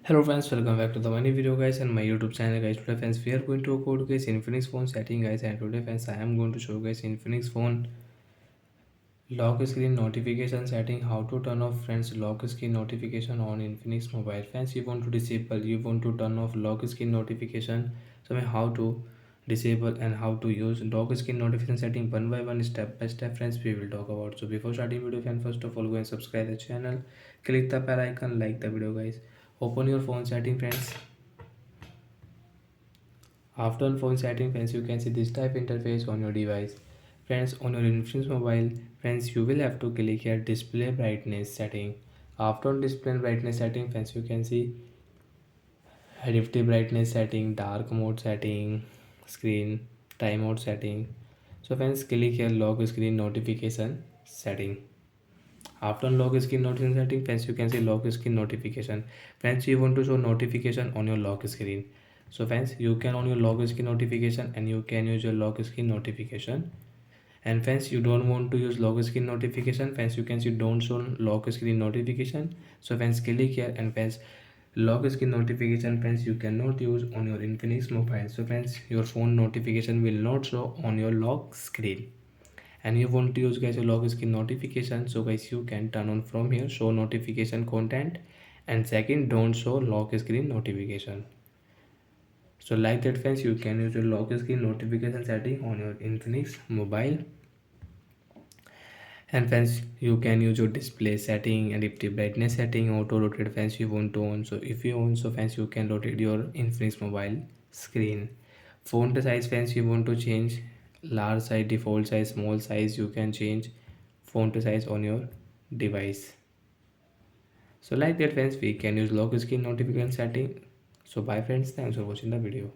Hello friends, welcome back to the money video guys and my YouTube channel guys. Today friends we are going to code guys Infinix phone setting guys, and today friends I am going to show guys Infinix phone lock screen notification setting, how to turn off friends lock screen notification on Infinix mobile. Friends, you want to disable, you want to turn off lock screen notification. So how to disable and how to use lock screen notification setting one by one, step by step friends we will talk about. So before starting video friends, first of all go and subscribe the channel, click the bell icon, like the video guys, open your phone setting friends. After on phone setting friends, you can see this type interface on your device. Friends, on your Infinix mobile, friends, you will have to click here display brightness setting. After on display brightness setting friends, you can see adaptive brightness setting, dark mode setting, screen timeout setting. So friends, click here lock screen notification setting. After lock screen notification setting friends, you can see lock screen notification. Friends, you want to show notification on your lock screen. So friends, you can on your lock screen notification and you can use your lock screen notification. And friends, you don't want to use lock screen notification friends, you can see don't show lock screen notification. So friends, click here and friends, lock screen notification friends you cannot use on your Infinix mobile. So friends, your phone notification will not show on your lock screen, and you want to use guys a lock screen notification. So guys, you can turn on from here show notification content, and second don't show lock screen notification. So like that friends, you can use your lock screen notification setting on your Infinix mobile. And friends, you can use your display setting, adaptive brightness setting, auto rotate friends you want to on. So if you want, so friends, you can rotate your Infinix mobile screen. Font size friends, you want to change large size, default size, small size, you can change font size on your device. So like that friends, we can use lock screen notification setting. So bye friends, thanks for watching the video.